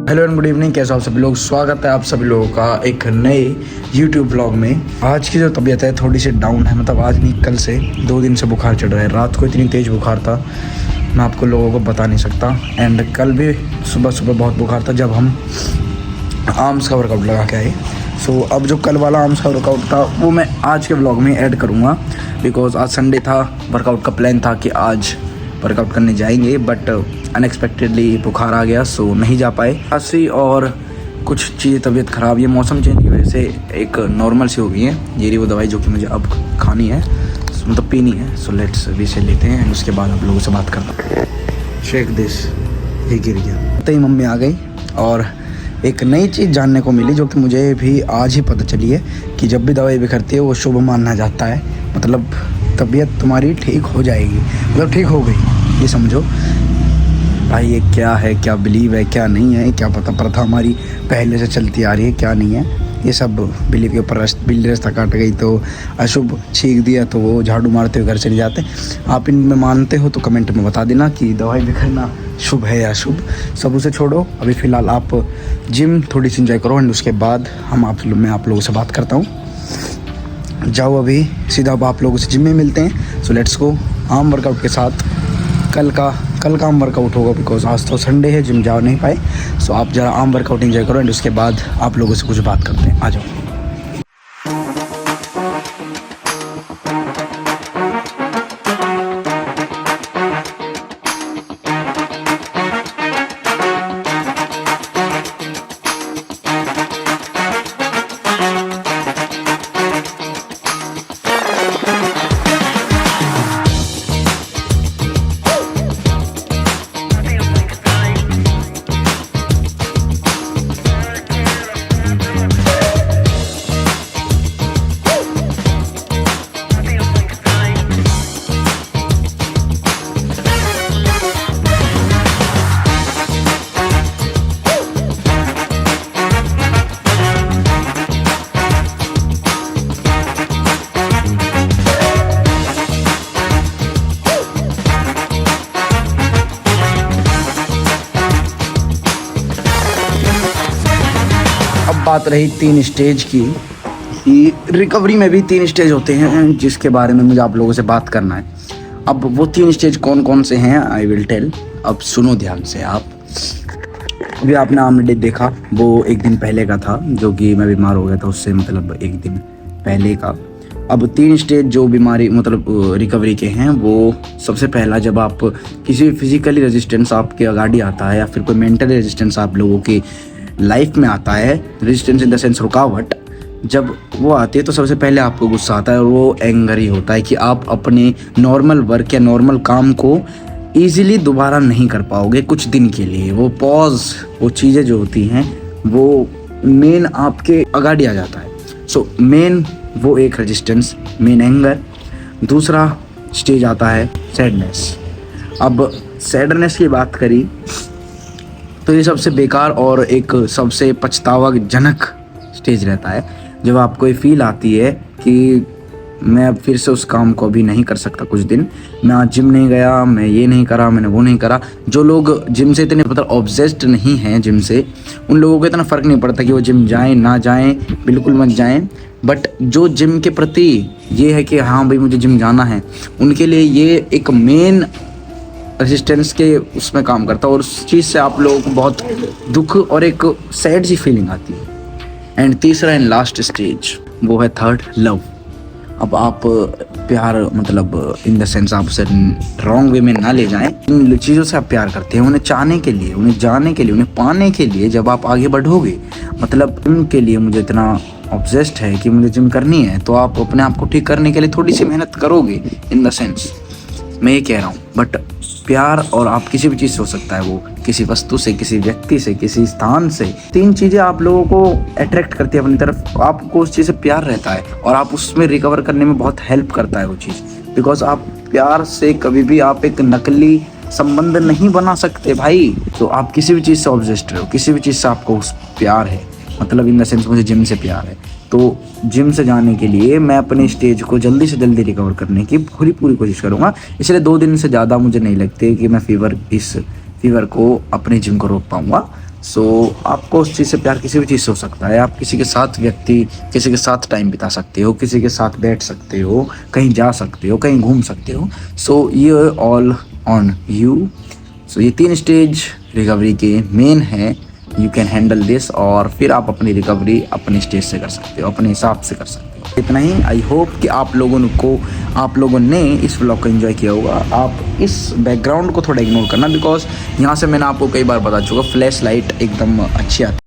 Hello and good evening, कैसे आप सभी लोग। स्वागत है आप सभी लोगों का एक नए यूट्यूब ब्लॉग में। आज की जो तबीयत है थोड़ी सी डाउन है, मतलब आज नहीं कल से 2 दिन से बुखार चढ़ रहा है। रात को इतनी तेज़ बुखार था मैं आपको लोगों को बता नहीं सकता। एंड कल भी सुबह सुबह बहुत बुखार था जब हम आर्म्स का वर्कआउट लगा के आए। सो अब जो कल वाला आर्म्स का वर्कआउट था वो मैं आज के ब्लॉग में ऐड करूँगा, बिकॉज आज संडे था। वर्कआउट का प्लान था कि आज वर्कआउट करने जाएंगे, बट अनएक्सपेक्टेडली बुखार आ गया, सो नहीं जा पाए। खांसी और कुछ चीज़ें तबीयत ख़राब, ये मौसम चेंज की वजह से एक नॉर्मल सी हो गई है। ये रही वो दवाई जो कि मुझे अब खानी है, मतलब पीनी है। सो लेट्स अभी से लेते हैं एंड उसके बाद आप लोगों से बात करता हूँ। शेक दिस, ये गिर गया। तो ही मम्मी आ गई और एक नई चीज़ जानने को मिली जो कि मुझे भी आज ही पता चली है कि जब भी दवाई बिखरती है वो शुभ माना जाता है। मतलब तबीयत तुम्हारी ठीक हो जाएगी, मतलब ठीक हो गई, ये समझो। भाई ये क्या है, क्या बिलीव है, क्या नहीं है, क्या पता प्रथा हमारी पहले से चलती आ रही है, क्या नहीं है। ये सब बिलीव के ऊपर बिल्ली रास्ता काट गई तो अशुभ छींक दिया तो वो झाड़ू मारते हुए घर चले जाते। आप इनमें मानते हो तो कमेंट में बता देना कि दवाई बिखरना शुभ है या अशुभ। सब उसे छोड़ो, अभी फ़िलहाल आप जिम थोड़ी सी इंजॉय करो एंड उसके बाद मैं आप लोगों से बात करता हूँ। जाओ अभी सीधा अब आप लोगों से जिम में मिलते हैं। So let's go. Arm workout के साथ कल का आर्म वर्कआउट होगा, बिकॉज आज तो संडे है, जिम जा नहीं पाए। सो आप ज़रा आर्म वर्कआउट एंजॉय करो एंड उसके बाद आप लोगों से कुछ बात करते हैं। आ जाओ। बात रही 3 स्टेज की, कि रिकवरी में भी 3 स्टेज होते हैं जिसके बारे में मुझे आप लोगों से बात करना है। अब वो 3 स्टेज कौन कौन से हैं आई विल टेल। अब सुनो ध्यान से आप। अभी आपने आमने देखा, वो एक दिन पहले का था जो कि मैं बीमार हो गया था, उससे मतलब एक दिन पहले का। अब 3 स्टेज जो बीमारी मतलब रिकवरी के हैं, वो सबसे पहला जब आप किसी फिजिकली रेजिस्टेंस आपके अगाड़ी आता है या फिर कोई मेंटल रेजिस्टेंस आप लोगों की लाइफ में आता है, रेजिस्टेंस इन द सेंस रुकावट, जब वो आती है तो सबसे पहले आपको गुस्सा आता है और वो एंगर ही होता है कि आप अपने नॉर्मल वर्क या नॉर्मल काम को ईजिली दोबारा नहीं कर पाओगे कुछ दिन के लिए। वो पॉज, वो चीज़ें जो होती हैं वो मेन आपके अगाड़ी आ जाता है। सो मेन वो एक रेजिस्टेंस, मेन एंगर। दूसरा स्टेज आता है सैडनेस। अब सैडनेस की बात करी तो ये सबसे बेकार और एक सबसे पछतावाजनक स्टेज रहता है, जब आपको ये फील आती है कि मैं अब फिर से उस काम को अभी नहीं कर सकता कुछ दिन। मैं आज जिम नहीं गया, मैं ये नहीं करा, मैंने वो नहीं करा। जो लोग जिम से इतने मतलब ऑब्सेस्ड नहीं हैं जिम से, उन लोगों को इतना फ़र्क नहीं पड़ता कि वो जिम जाएं ना जाएं, बिल्कुल मत जाएं। बट जो जिम के प्रति ये है कि हाँ भाई मुझे जिम जाना है, उनके लिए ये एक मेन रेजिस्टेंस के उसमें काम करता है और उस चीज़ से आप लोगों को बहुत दुख और एक सैड सी फीलिंग आती है। एंड तीसरा एंड लास्ट स्टेज वो है थर्ड, लव। अब आप प्यार मतलब इन द सेंस आप उसे रॉन्ग वे में ना ले जाएं। इन चीज़ों से आप प्यार करते हैं, उन्हें चाहने के लिए, उन्हें जाने के लिए, उन्हें पाने के लिए। जब आप आगे बढ़ोगे, मतलब उनके लिए मुझे इतना ऑब्सेस्ड है कि मुझे जिम करनी है, तो आप अपने आप को ठीक करने के लिए थोड़ी सी मेहनत करोगे। इन द सेंस मैं ये कह रहा हूँ। बट प्यार और आप किसी भी चीज़ से हो सकता है, वो किसी वस्तु से, किसी व्यक्ति से, किसी स्थान से। 3 चीज़ें आप लोगों को अट्रैक्ट करती है अपनी तरफ। आपको उस चीज़ से प्यार रहता है और आप उसमें रिकवर करने में बहुत हेल्प करता है वो चीज़, बिकॉज आप प्यार से कभी भी आप एक नकली संबंध नहीं बना सकते भाई। तो आप किसी भी चीज़ से ऑब्सेस्ड रहो, किसी भी चीज़ से आपको उस प्यार है, मतलब इन द सेंस मुझे जिम से प्यार है। तो जिम से जाने के लिए मैं अपने स्टेज को जल्दी से जल्दी रिकवर करने की पूरी कोशिश करूँगा। इसलिए 2 दिन से ज़्यादा मुझे नहीं लगते कि मैं इस फीवर को अपने जिम को रोक पाऊँगा। सो आपको उस चीज़ से प्यार किसी भी चीज़ से हो सकता है। आप किसी के साथ किसी के साथ टाइम बिता सकते हो, किसी के साथ बैठ सकते हो, कहीं जा सकते हो, कहीं घूम सकते हो। सो ये ऑल ऑन यू। सो ये 3 स्टेज रिकवरी के मेन हैं। यू कैन हैंडल दिस, और फिर आप अपनी रिकवरी अपने स्टेज से कर सकते हो, अपने हिसाब से कर सकते हो। इतना ही। आई होप कि आप लोगों ने इस व्लॉग को एंजॉय किया होगा। आप इस बैकग्राउंड को थोड़ा इग्नोर करना, बिकॉज यहाँ से मैंने आपको कई बार बता चुका, फ्लैश लाइट एकदम अच्छी आती